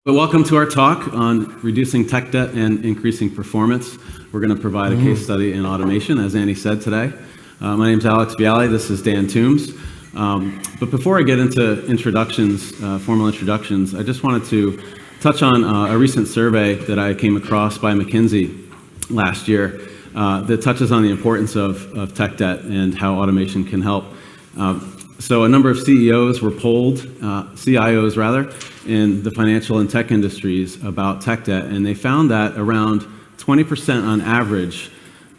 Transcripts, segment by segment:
But welcome to our talk on reducing tech debt and increasing performance. We're going to provide a case study in automation, as Andy said today. My name is Alex Viale. This is Dan Toombs. But before I get into introductions, formal introductions, I just wanted to touch on a recent survey that I came across by McKinsey last year that touches on the importance of tech debt and how automation can help. So a number of CEOs were polled, CIOs rather, in the financial and tech industries about tech debt, and they found that around 20% on average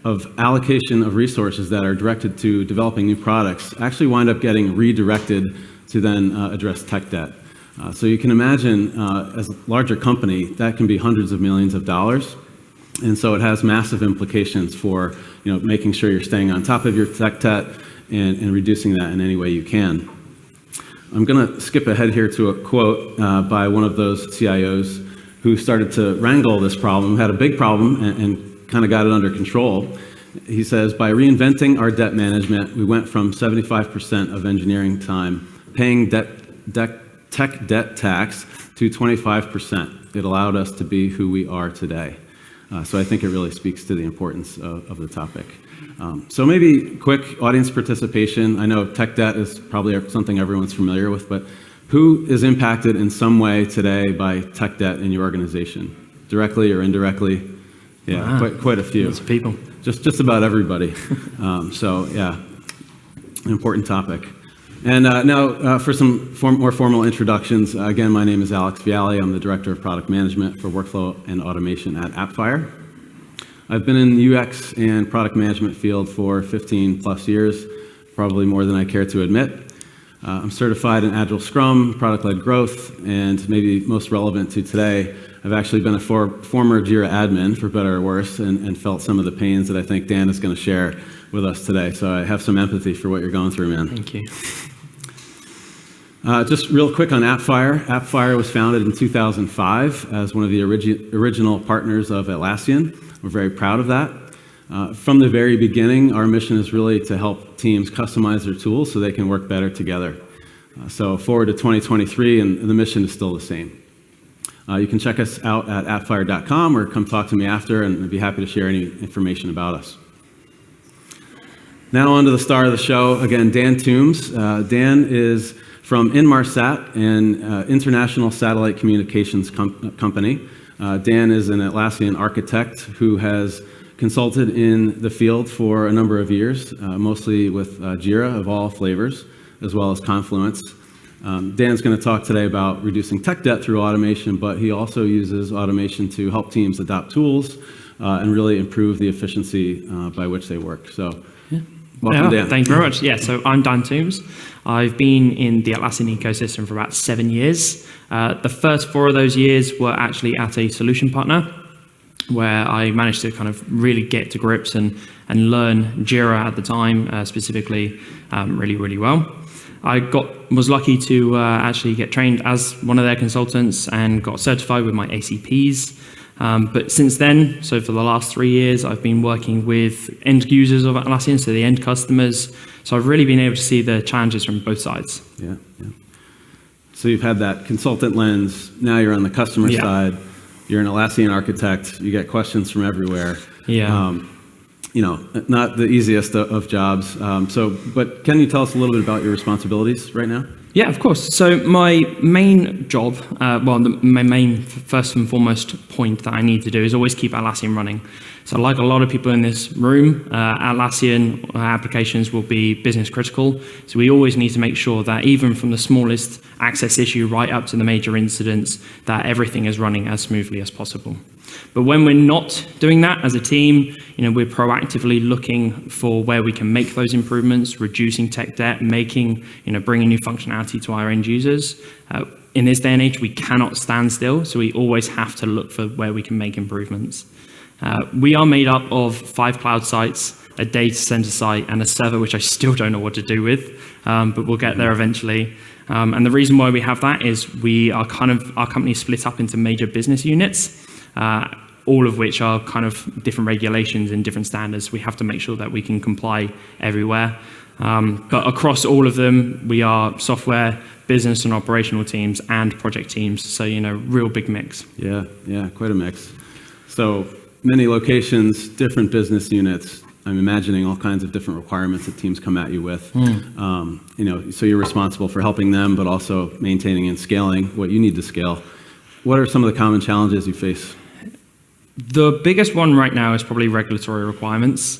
of allocation of resources that are directed to developing new products actually wind up getting redirected to then address tech debt. So you can imagine, as a larger company, that can be hundreds of millions of dollars. And so it has massive implications for making sure you're staying on top of your tech debt and reducing that in any way you can. I'm going to skip ahead here to a quote by one of those CIOs who started to wrangle this problem, had a big problem, and kind of got it under control. He says, by reinventing our debt management, we went from 75% of engineering time paying tech debt tax to 25%. It allowed us to be who we are today. So I think it really speaks to the importance of the topic. So maybe quick audience participation. I know tech debt is probably something everyone's familiar with, but who is impacted in some way today by tech debt in your organization? Directly or indirectly? Yeah, wow. quite a few. Lots of people. Just about everybody. So yeah, an important topic. And now for some more formal introductions. Again, my name is Alex Viale. I'm the Director of Product Management for Workflow and Automation at Appfire. I've been in the UX and product management field for 15 plus years, probably more than I care to admit. I'm certified in Agile Scrum, product-led growth, and maybe most relevant to today, I've actually been a former Jira admin, for better or worse, and felt some of the pains that I think Dan is going to share with us today. So I have some empathy for what you're going through, man. Thank you. Just real quick on Appfire. Appfire was founded in 2005 as one of the original partners of Atlassian. We're very proud of that. From the very beginning, our mission is really to help teams customize their tools so they can work better together. So forward to 2023, and the mission is still the same. You can check us out at appfire.com or come talk to me after, and I'd be happy to share any information about us. Now on to the star of the show, again, Dan Toombs. Dan is from Inmarsat, an international satellite communications company. Dan is an Atlassian architect who has consulted in the field for a number of years, mostly with Jira of all flavors, as well as Confluence. Dan's going to talk today about reducing tech debt through automation, but he also uses automation to help teams adopt tools and really improve the efficiency by which they work. So, welcome, Dan. Thank you very much. Yeah, so I'm Dan Toombs. I've been in the Atlassian ecosystem for about 7 years. The first 4 of those years were actually at a solution partner, where I managed to kind of really get to grips and learn Jira at the time, specifically, really well. I was lucky to actually get trained as one of their consultants and got certified with my ACPs. But since then, so for the last 3 years, I've been working with end users of Atlassian, so the end customers. So I've really been able to see the challenges from both sides. Yeah. So you've had that consultant lens. Now you're on the customer side. You're an Atlassian architect. You get questions from everywhere. Yeah. Not the easiest of jobs. But can you tell us a little bit about your responsibilities right now? Yeah, of course. So my main job, my main first and foremost point that I need to do is always keep Atlassian running. So like a lot of people in this room, Atlassian applications will be business critical. So we always need to make sure that even from the smallest access issue right up to the major incidents, that everything is running as smoothly as possible. But when we're not doing that as a team, we're proactively looking for where we can make those improvements, reducing tech debt, bringing new functionality to our end users. In this day and age, we cannot stand still, so we always have to look for where we can make improvements. We are made up of 5 cloud sites, a data center site, and a server, which I still don't know what to do with, but we'll get there eventually. And the reason why we have that is our company is split up into major business units, all of which are kind of different regulations and different standards. We have to make sure that we can comply everywhere. But across all of them, we are software, business and operational teams, and project teams. So, real big mix. Yeah, quite a mix. So many locations, different business units. I'm imagining all kinds of different requirements that teams come at you with. So you're responsible for helping them, but also maintaining and scaling what you need to scale. What are some of the common challenges you face? The biggest one right now is probably regulatory requirements.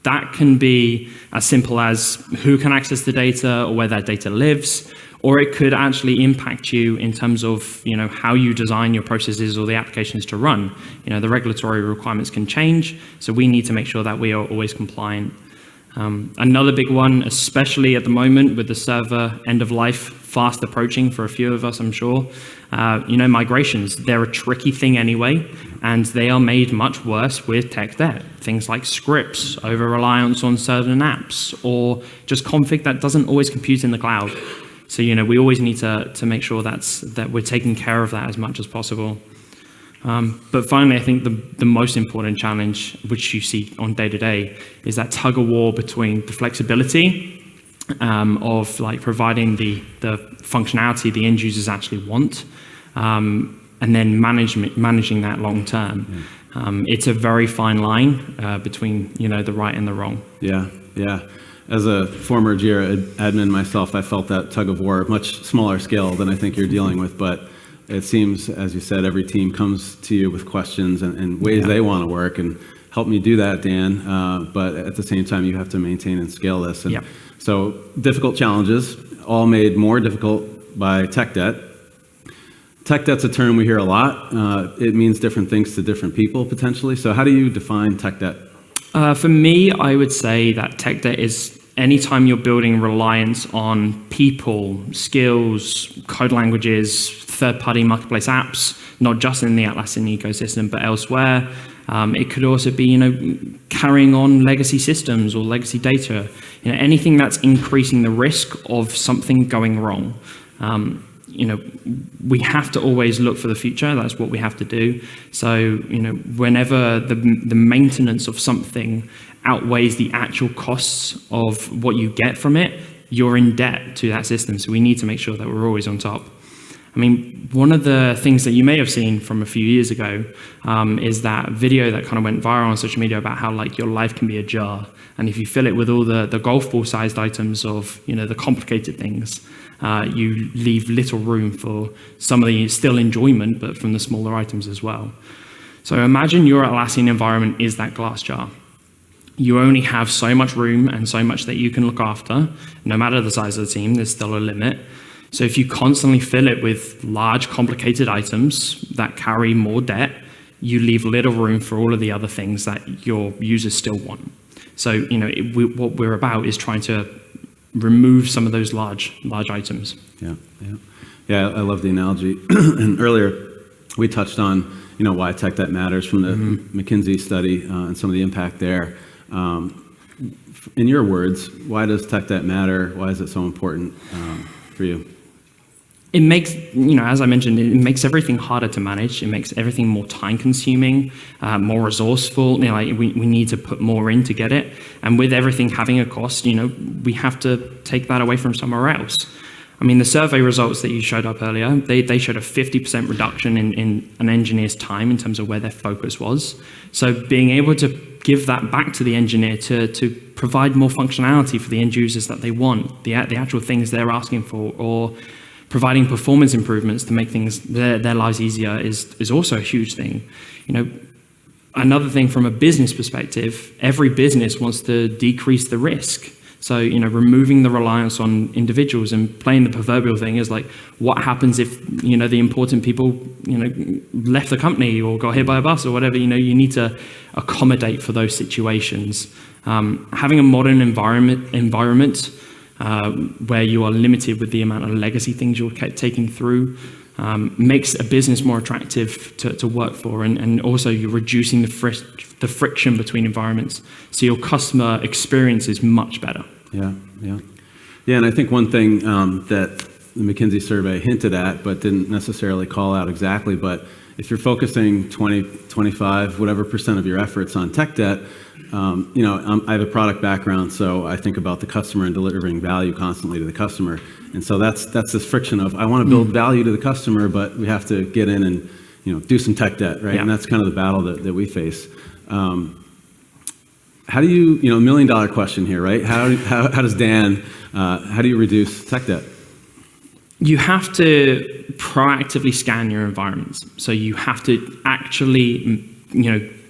That can be as simple as who can access the data or where that data lives, or it could actually impact you in terms of how you design your processes or the applications to run. The regulatory requirements can change, so we need to make sure that we are always compliant. Another big one, especially at the moment with the server end of life fast approaching for a few of us, I'm sure, migrations, they're a tricky thing anyway, and they are made much worse with tech debt. Things like scripts, over-reliance on certain apps, or just config that doesn't always compute in the cloud. So, we always need to make sure that we're taking care of that as much as possible. But finally, I think the most important challenge, which you see on day-to-day, is that tug-of-war between the flexibility of providing the functionality the end users actually want, and then managing that long term. It's a very fine line between the right and the wrong. Yeah. As a former Jira admin myself, I felt that tug of war, much smaller scale than I think you're dealing with, but it seems, as you said, every team comes to you with questions and ways they want to work, and help me do that, Dan. But at the same time, you have to maintain and scale this. And so difficult challenges, all made more difficult by tech debt. Tech debt's a term we hear a lot. It means different things to different people, potentially. So how do you define tech debt? For me, I would say that tech debt is anytime you're building reliance on people, skills, code languages, third-party marketplace apps, not just in the Atlassian ecosystem, but elsewhere. It could also be, carrying on legacy systems or legacy data. Anything that's increasing the risk of something going wrong. We have to always look for the future. That's what we have to do. So, whenever the maintenance of something outweighs the actual costs of what you get from it, you're in debt to that system. So we need to make sure that we're always on top. I mean, one of the things that you may have seen from a few years ago is that video that kind of went viral on social media about how your life can be a jar. And if you fill it with all the golf ball sized items of, the complicated things, you leave little room for some of the still enjoyment, but from the smaller items as well. So imagine your Atlassian environment is that glass jar. You only have so much room and so much that you can look after. No matter the size of the team, there's still a limit. So if you constantly fill it with large, complicated items that carry more debt, you leave little room for all of the other things that your users still want. So, what we're about is trying to remove some of those large items. Yeah, I love the analogy. And earlier, we touched on, why tech debt matters from the McKinsey study and some of the impact there. In your words, why does tech debt matter? Why is it so important for you? It makes, as I mentioned, it makes everything harder to manage. It makes everything more time-consuming, more resourceful. We need to put more in to get it. And with everything having a cost, we have to take that away from somewhere else. I mean, the survey results that you showed up earlier, they showed a 50% reduction in an engineer's time in terms of where their focus was. So being able to give that back to the engineer to provide more functionality for the end users that they want, the actual things they're asking for, or providing performance improvements to make their lives easier is also a huge thing. Another thing from a business perspective, every business wants to decrease the risk. So, removing the reliance on individuals and playing the proverbial thing is what happens if, the important people, left the company or got hit by a bus or whatever. You need to accommodate for those situations. Having a modern environment where you are limited with the amount of legacy things you're taking through, makes a business more attractive to work for, and also you're reducing the friction between environments, so your customer experience is much better. Yeah, and I think one thing that the McKinsey survey hinted at, but didn't necessarily call out exactly, but if you're focusing 20, 25, whatever % of your efforts on tech debt, I have a product background, so I think about the customer and delivering value constantly to the customer. And so that's this friction of, I want to build value to the customer, but we have to get in and, do some tech debt, right? Yeah. And that's kind of the battle that we face. How do you, $1 million question here, right? How does Dan, how do you reduce tech debt? You have to proactively scan your environments. So you have to actually,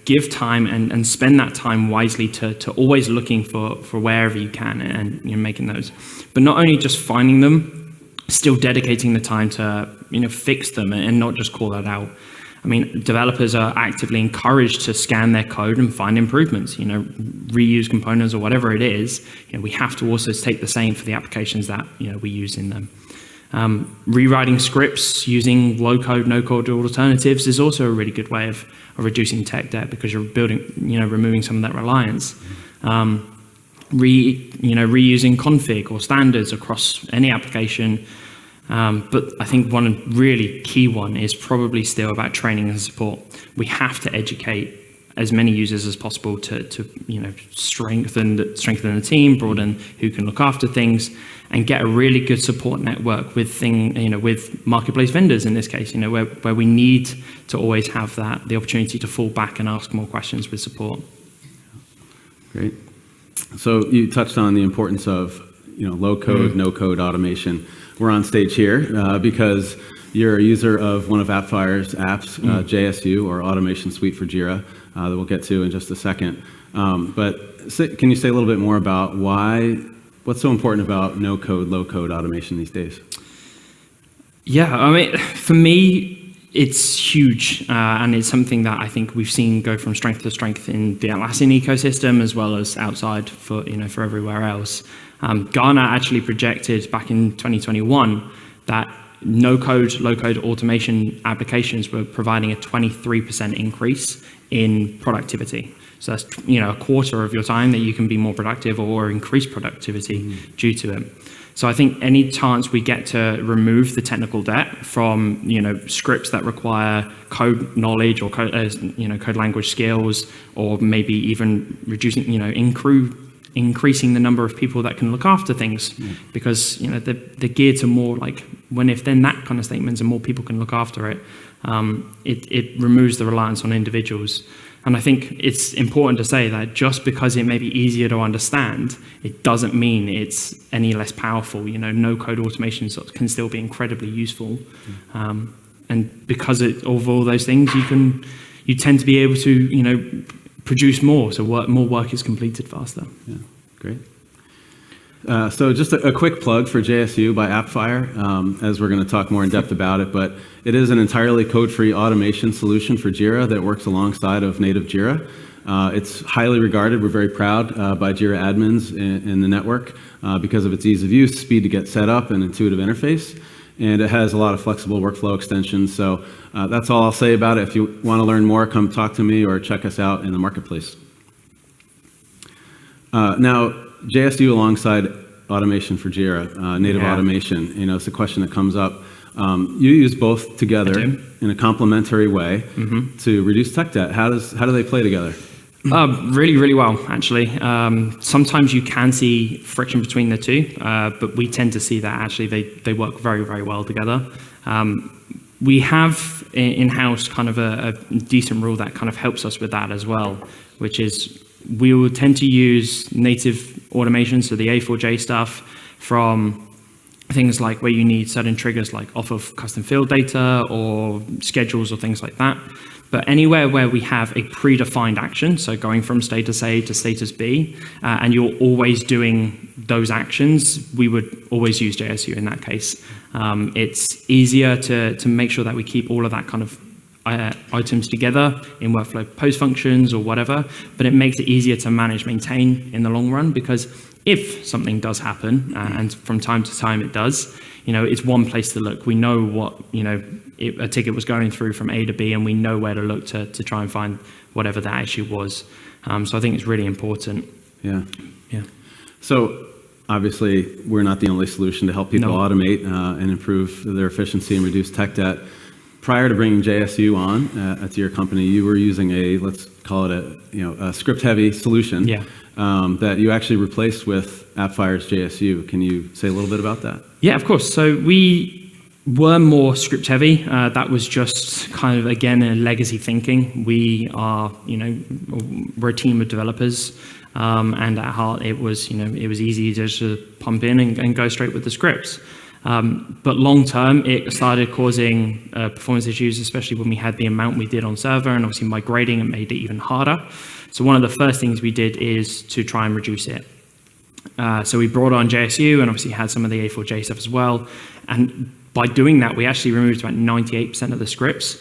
give time and spend that time wisely to always looking for wherever you can and making those. But not only just finding them, still dedicating the time to, fix them and not just call that out. I mean, developers are actively encouraged to scan their code and find improvements, reuse components or whatever it is. We have to also take the same for the applications that, we use in them. Rewriting scripts using low-code, no-code alternatives is also a really good way of reducing tech debt because you're removing some of that reliance. Reusing config or standards across any application. But I think one really key one is probably still about training and support. We have to educate as many users as possible to strengthen the team, broaden who can look after things, and get a really good support network with with marketplace vendors in this case, where we need to always have the opportunity to fall back and ask more questions with support. Great. So you touched on the importance of low code, no code automation. We're on stage here because you're a user of one of Appfire's apps, JSU, or Automation Suite for Jira, that we'll get to in just a second. But can you say a little bit more about what's so important about no code, low code automation these days? Yeah, I mean, for me, it's huge, and it's something that I think we've seen go from strength to strength in the Atlassian ecosystem as well as outside for everywhere else. Gartner actually projected back in 2021 that no-code, low-code automation applications were providing a 23% increase in productivity. So that's a quarter of your time that you can be more productive or increase productivity due to it. So I think any chance we get to remove the technical debt from scripts that require code knowledge or code language skills, or maybe even reducing increasing the number of people that can look after things, because they're geared to more like if then that kind of statements and more people can look after it, it removes the reliance on individuals. And I think it's important to say that just because it may be easier to understand, it doesn't mean it's any less powerful. No code automation can still be incredibly useful, and because of all those things, you tend to be able to produce more, so more work is completed faster. Yeah, great. So just a quick plug for JSU by Appfire, as we're going to talk more in depth about it, but it is an entirely code-free automation solution for Jira that works alongside of native Jira. It's highly regarded. We're very proud by Jira admins in the network because of its ease of use, speed to get set up, and intuitive interface. And it has a lot of flexible workflow extensions. So that's all I'll say about it. If you want to learn more, come talk to me or check us out in the marketplace. Now, JSU alongside automation for Jira, native automation, it's a question that comes up. You use both together in a complementary way to reduce tech debt. How do they play together? Really, really well, actually. Sometimes you can see friction between the two, but we tend to see that actually they work very, very well together. We have in-house kind of a decent rule that kind of helps us with that as well, which is we will tend to use native automation, so the A4J stuff, from things like where you need certain triggers like off of custom field data or schedules or things like that. But anywhere where we have a predefined action, so going from status A to status B, and you're always doing those actions, we would always use JSU in that case. It's easier to make sure that we keep all of that kind of items together in workflow post functions or whatever, but it makes it easier to maintain in the long run, because if something does happen, and from time to time it does, it's one place to look. We know what, a ticket was going through from A to B, and we know where to look to try and find whatever that issue was. So I think it's really important. Yeah. Yeah. So obviously, we're not the only solution to help people automate and improve their efficiency and reduce tech debt. prior to bringing JSU on at your company, you were using let's call it a script-heavy solution that you actually replaced with Appfire's JSU. Can you say a little bit about that? Yeah, of course. So we were more script heavy. That was just kind of, again, a legacy thinking. We are, we're a team of developers, and at heart, it was easy just to pump in and go straight with the scripts. But long term, it started causing performance issues, especially when we had the amount we did on server, and obviously migrating it made it even harder. So one of the first things we did is to try and reduce it. So we brought on JSU and obviously had some of the A4J stuff as well. And by doing that, we actually removed about 98% of the scripts,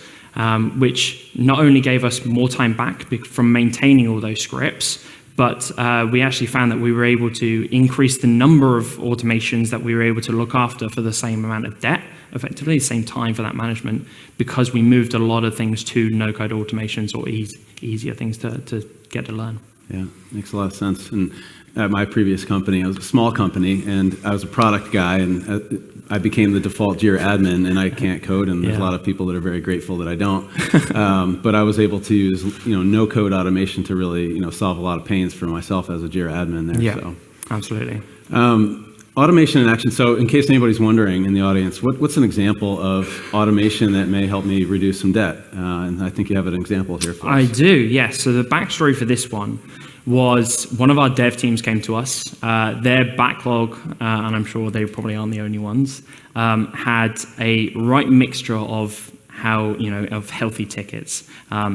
which not only gave us more time back from maintaining all those scripts, but we actually found that we were able to increase the number of automations that we were able to look after for the same amount of debt, effectively, the same time for that management, because we moved a lot of things to no-code automations or easier things to get to learn. Yeah, makes a lot of sense. And at my previous company, I was a small company, and I was a product guy, and I became the default Jira admin, and I can't code, and there's a lot of people that are very grateful that I don't. But I was able to use, no-code automation to really, solve a lot of pains for myself as a Jira admin there. Yeah, so. Absolutely. Automation in action. So in case anybody's wondering in the audience, what's an example of automation that may help me reduce some debt? And I think you have an example here for us. I do, yes. So the backstory for this one was one of our dev teams came to us. Their backlog, and I'm sure they probably aren't the only ones, had a right mixture of of healthy tickets.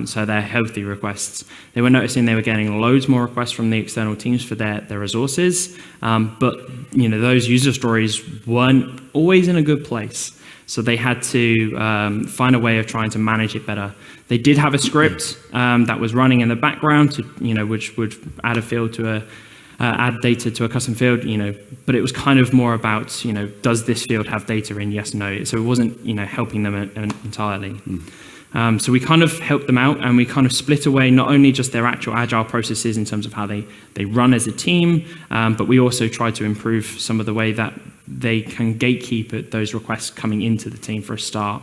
So they're healthy requests. They were noticing they were getting loads more requests from the external teams for their resources, but those user stories weren't always in a good place. So they had to find a way of trying to manage it better. They did have a script that was running in the background, which would add a field to add data to a custom field, but it was kind of more about, does this field have data in, yes, no. So it wasn't, helping them entirely. So we kind of helped them out, and we kind of split away not only just their actual agile processes in terms of how they run as a team, but we also tried to improve some of the way that they can gatekeep at those requests coming into the team for a start.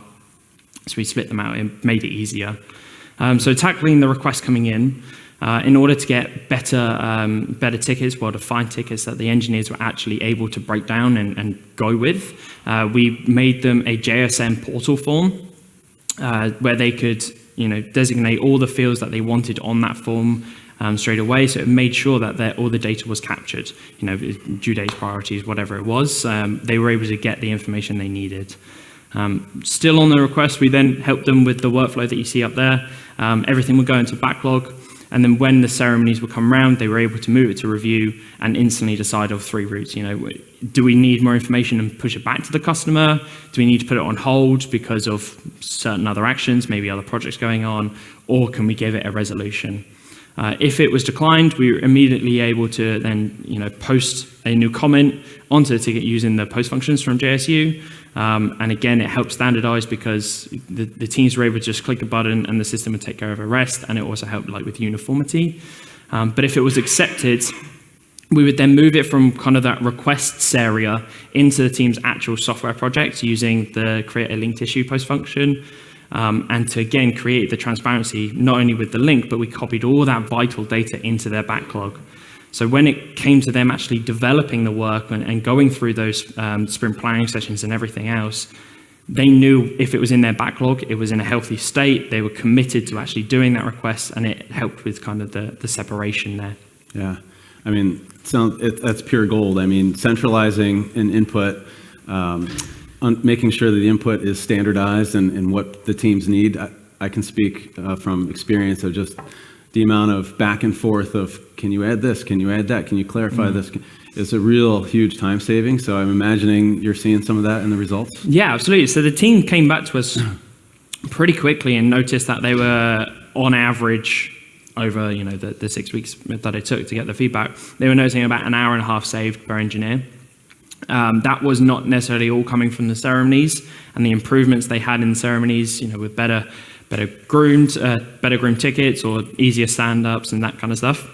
So we split them out and made it easier. So tackling the requests coming in order to get better tickets, well-defined tickets that the engineers were actually able to break down and go with, we made them a JSM portal form where they could, designate all the fields that they wanted on that form straight away. So it made sure that all the data was captured, due dates, priorities, whatever it was. They were able to get the information they needed. Still on the request, we then helped them with the workflow that you see up there. Everything would go into backlog. And then when the ceremonies would come around, they were able to move it to review and instantly decide of 3 routes. Do we need more information and push it back to the customer? Do we need to put it on hold because of certain other actions, maybe other projects going on? Or can we give it a resolution? If it was declined, we were immediately able to then, post a new comment onto the ticket using the post functions from JSU. And again, it helped standardize because the teams were able to just click a button and the system would take care of the rest, and it also helped with uniformity. But if it was accepted, we would then move it from kind of that requests area into the team's actual software project using the create a linked issue post function. And to again create the transparency, not only with the link, but we copied all that vital data into their backlog. So when it came to them actually developing the work and going through those sprint planning sessions and everything else, they knew if it was in their backlog, it was in a healthy state, they were committed to actually doing that request, and it helped with kind of the separation there. Yeah, I mean, that's pure gold. I mean, centralizing an input, making sure that the input is standardized and what the teams need. I can speak from experience of just the amount of back and forth of, can you add this? Can you add that? Can you clarify this? It's a real huge time saving. So I'm imagining you're seeing some of that in the results. Yeah, absolutely. So the team came back to us pretty quickly and noticed that they were on average over, the 6 weeks that it took to get the feedback, they were noticing about an hour and a half saved per engineer. That was not necessarily all coming from the ceremonies and the improvements they had in the ceremonies, with better groomed tickets or easier stand-ups and that kind of stuff.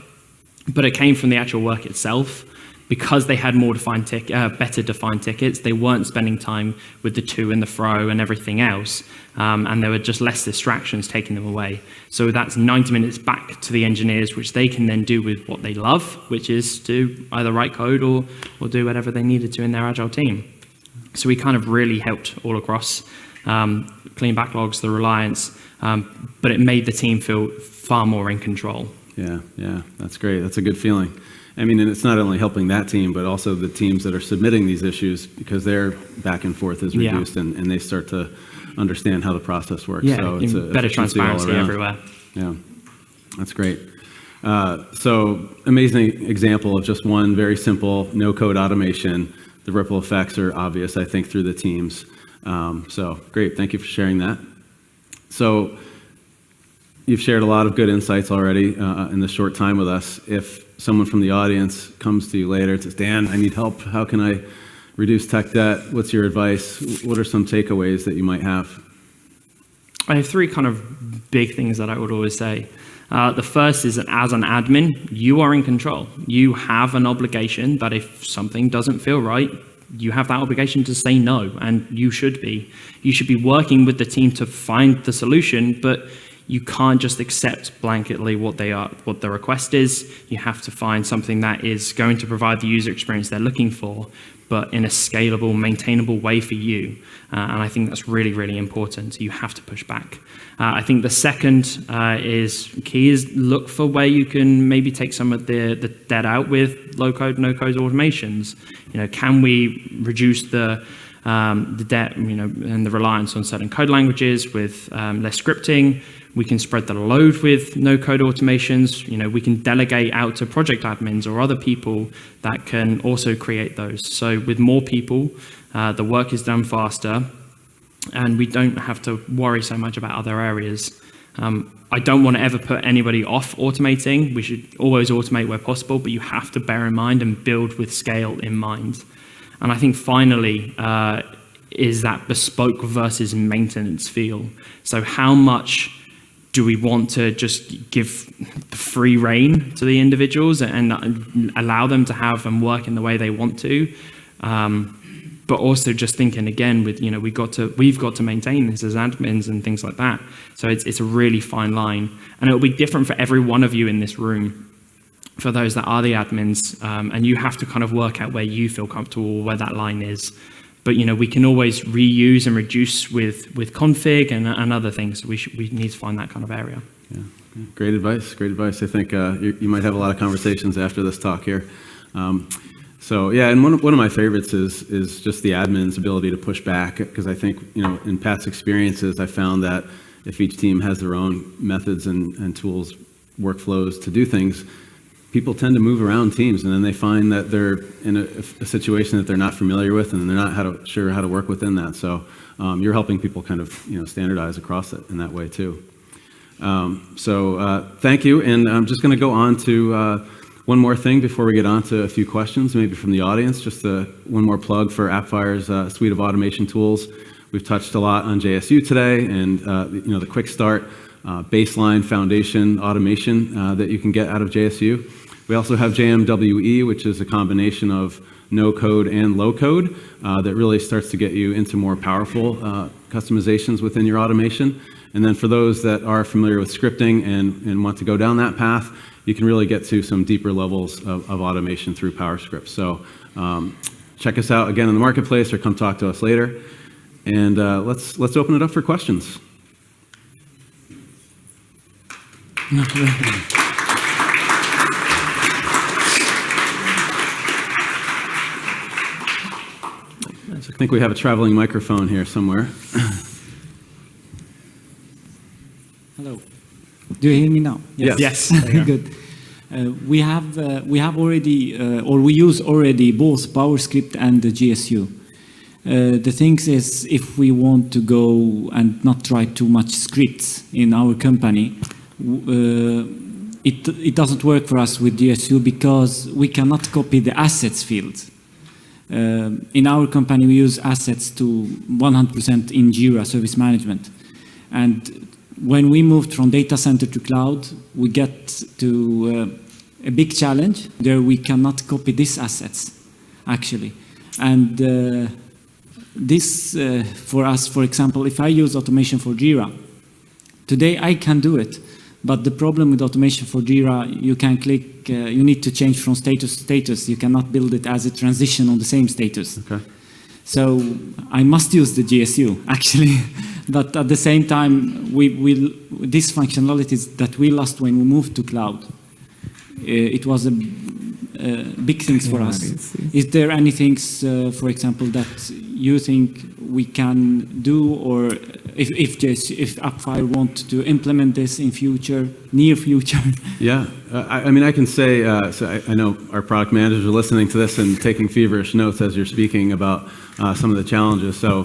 But it came from the actual work itself. because they had more better defined tickets, they weren't spending time with the to and the fro and everything else, and there were just less distractions taking them away. So that's 90 minutes back to the engineers, which they can then do with what they love, which is to either write code or do whatever they needed to in their agile team. So we kind of really helped all across, clean backlogs, the reliance, but it made the team feel far more in control. Yeah, that's great. That's a good feeling. I mean, and it's not only helping that team, but also the teams that are submitting these issues, because their back and forth is reduced, and they start to understand how the process works. Yeah, so it's better transparency everywhere. Yeah, that's great. So amazing example of just one very simple no-code automation. The ripple effects are obvious, I think, through the teams. So great, thank you for sharing that. So you've shared a lot of good insights already in this short time with us. If someone from the audience comes to you later and says, Dan, I need help. How can I reduce tech debt? What's your advice? What are some takeaways that you might have? I have three kind of big things that I would always say. The first is that as an admin, you are in control. You have an obligation that if something doesn't feel right, you have that obligation to say no, and you should be. You should be working with the team to find the solution, but you can't just accept blanketly what the request is. You have to find something that is going to provide the user experience they're looking for, but in a scalable, maintainable way for you. And I think that's really, really important. You have to push back. I think the second is look for where you can maybe take some of the debt out with low-code, no-code automations. Can we reduce the debt, and the reliance on certain code languages with less scripting? We can spread the load with no-code automations. We can delegate out to project admins or other people that can also create those. So with more people, the work is done faster, and we don't have to worry so much about other areas. I don't want to ever put anybody off automating. We should always automate where possible, but you have to bear in mind and build with scale in mind. And I think finally is that bespoke versus maintenance feel. So how much do we want to just give the free rein to the individuals and allow them to have and work in the way they want to? But also just thinking again with, we've got to maintain this as admins and things like that. So it's a really fine line. And it'll be different for every one of you in this room, for those that are the admins, and you have to kind of work out where you feel comfortable, where that line is. But we can always reuse and reduce with config and other things. We need to find that kind of area. Yeah, great advice. Great advice. I think you might have a lot of conversations after this talk here. So yeah, and one of my favorites is just the admin's ability to push back, because I think in past experiences I found that if each team has their own methods and tools, workflows to do things, people tend to move around teams, and then they find that they're in a situation that they're not familiar with, and they're not sure how to work within that. So you're helping people kind of standardize across it in that way too. So thank you, and I'm just going to go on to one more thing before we get on to a few questions, maybe from the audience. Just one more plug for Appfire's suite of automation tools. We've touched a lot on JSU today, and the quick start, baseline foundation automation that you can get out of JSU. We also have JMWE, which is a combination of no code and low code that really starts to get you into more powerful customizations within your automation. And then for those that are familiar with scripting and want to go down that path, you can really get to some deeper levels of automation through PowerScript. So check us out again in the marketplace, or come talk to us later. And let's open it up for questions. I think we have a traveling microphone here somewhere. Hello. Do you hear me now? Yes. Good. We have already, or we use already both PowerScript and the GSU. The thing is, if we want to go and not write too much scripts in our company, it doesn't work for us with GSU because we cannot copy the assets field. In our company, we use assets to 100% in Jira Service Management. And when we moved from data center to cloud, we get to a big challenge. There we cannot copy these assets, actually. And this, for us, for example, if I use automation for Jira, today I can do it. But the problem with automation for Jira, you can click, you need to change from status to status. You cannot build it as a transition on the same status. Okay. So I must use the GSU, actually. But at the same time, these functionalities that we lost when we moved to cloud, it was a big things for us. Is there any things, for example, that you think we can do, or if Appfire want to implement this in future, near future? Yeah, I mean, I can say, so I know our product managers are listening to this and taking feverish notes as you're speaking about some of the challenges. So,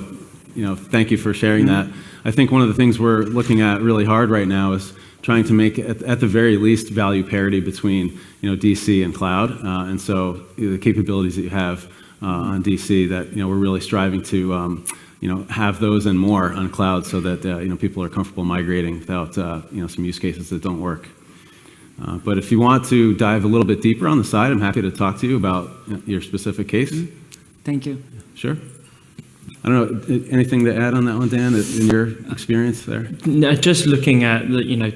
thank you for sharing that. I think one of the things we're looking at really hard right now is trying to make, at the very least, value parity between, DC and cloud. And so the capabilities that you have on DC that, we're really striving to, have those and more on cloud so that, people are comfortable migrating without, some use cases that don't work. But if you want to dive a little bit deeper on the side, I'm happy to talk to you about your specific case. Thank you. Sure. I don't know, anything to add on that one, Dan, in your experience there? No, just looking at,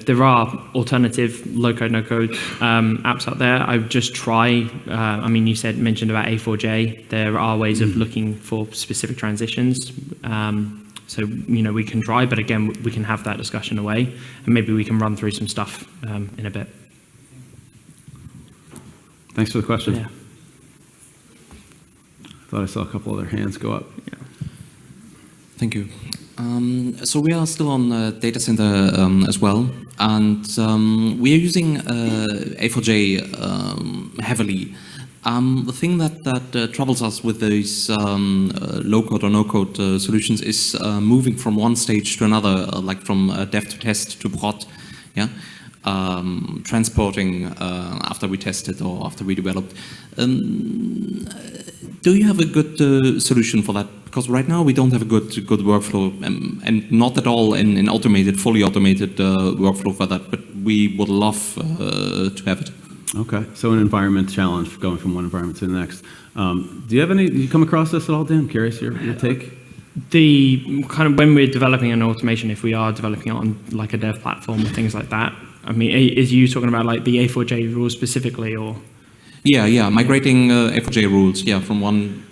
there are alternative low-code, no-code apps out there. I would just try, you mentioned about A4J. There are ways of looking for specific transitions. So, we can try, but again, we can have that discussion away, and maybe we can run through some stuff in a bit. Thanks for the question. Yeah. Thought I saw a couple other hands go up. Yeah. Thank you. So we are still on data center as well, and we are using A4J heavily. The thing that troubles us with these low-code or no-code solutions is moving from one stage to another, like from dev to test to prod, yeah? Transporting after we tested or after we developed. Do you have a good solution for that? Because right now we don't have a good workflow, and not at all an fully automated workflow for that. But we would love to have it. Okay, so an environment challenge going from one environment to the next. Do you come across this at all, Dan? I'm curious your take. The kind of when we're developing an automation, if we are developing it on like a dev platform or things like that, is you talking about like the A4J rules specifically, or? Yeah, migrating A4J rules, from one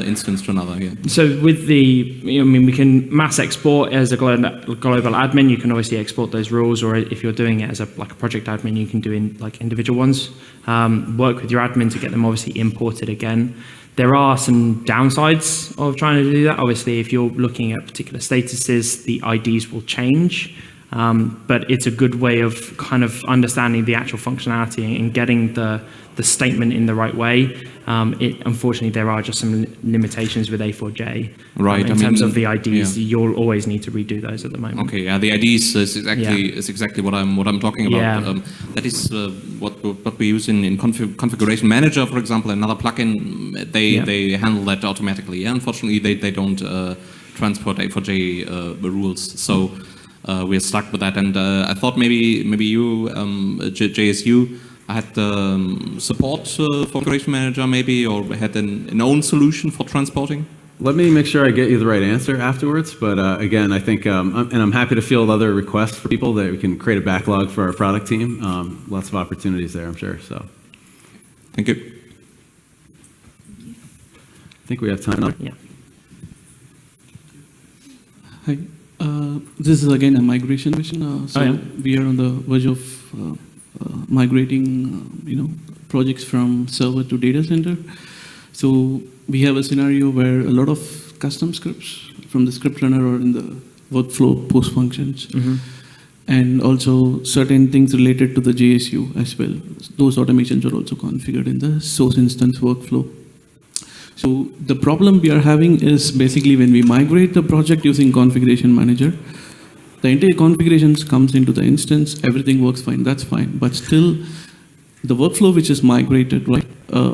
instance to another, yeah. So with we can mass export as a global admin. You can obviously export those rules, or if you're doing it as a project admin, you can do individual ones. Work with your admin to get them obviously imported again. There are some downsides of trying to do that. Obviously, if you're looking at particular statuses, the IDs will change. But it's a good way of kind of understanding the actual functionality and getting the statement in the right way. Unfortunately, there are just some limitations with A4J. Right. In terms of the IDs, you'll always need to redo those at the moment. Okay. Yeah. The IDs is exactly what I'm talking about. Yeah. That is what we use in Configuration Manager, for example, another plugin. They handle that automatically. Yeah? Unfortunately, they don't transport A4J rules. So. We're stuck with that, and I thought maybe you, JSU, had support for Configuration Manager maybe, or had an own solution for transporting? Let me make sure I get you the right answer afterwards, but again, I think, and I'm happy to field other requests for people that we can create a backlog for our product team. Lots of opportunities there, I'm sure, so. Thank you. I think we have time now. Yeah. Hi. This is again a migration question. We are on the verge of migrating, projects from server to data center. So we have a scenario where a lot of custom scripts from the script runner or in the workflow post functions, and also certain things related to the JSU as well. Those automations are also configured in the source instance workflow. So the problem we are having is basically when we migrate the project using Configuration Manager, the entire configurations comes into the instance, everything works fine, that's fine. But still, the workflow which is migrated, right,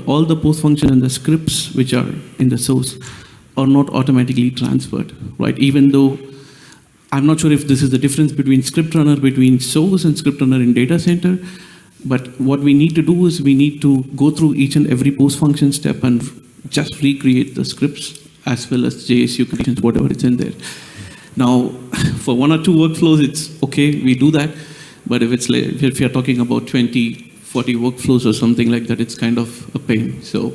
all the post function and the scripts which are in the source are not automatically transferred, right? Even though I'm not sure if this is the difference between script runner between source and script runner in data center. But what we need to do is we need to go through each and every post function step and just recreate the scripts as well as JSU conditions, whatever is in there. Now, for 1 or 2 workflows, it's okay, we do that. But if it's like, if you're talking about 20, 40 workflows or something like that, it's kind of a pain. So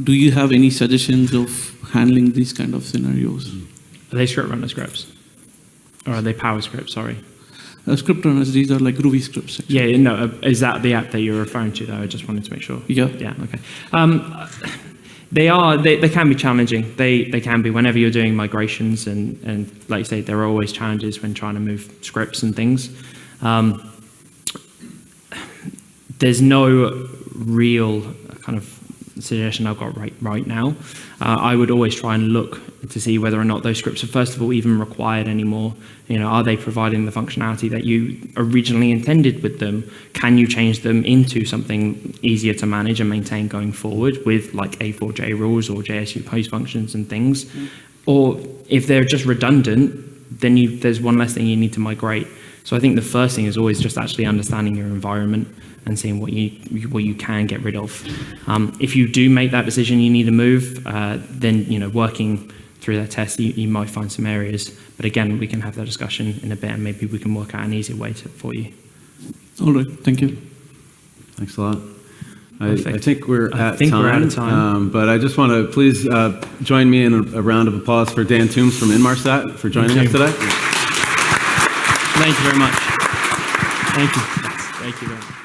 do you have any suggestions of handling these kind of scenarios? Are they script runner scripts? Or are they power scripts, sorry? Script runners, these are like Groovy scripts. Actually. Yeah, no, is that the app that you're referring to, though? I just wanted to make sure. Yeah. Yeah, okay. They can be challenging. They can be whenever you're doing migrations, and like you say, there are always challenges when trying to move scripts and things. There's no real kind of suggestion I've got right now. I would always try and look to see whether or not those scripts are, first of all, even required anymore. You know, are they providing the functionality that you originally intended with them? Can you change them into something easier to manage and maintain going forward with like A4J rules or JSU post functions and things? Or if they're just redundant, then there's one less thing you need to migrate. So I think the first thing is always just actually understanding your environment and seeing what you can get rid of. If you do make that decision, you need to move, then working through that test, you might find some areas. But again, we can have that discussion in a bit, and maybe we can work out an easier way for you. All right, thank you. Thanks a lot. I think we're at time. But I just want to please join me in a round of applause for Dan Toombs from Inmarsat for joining us today. Thank you very much. Thank you. Thank you very much.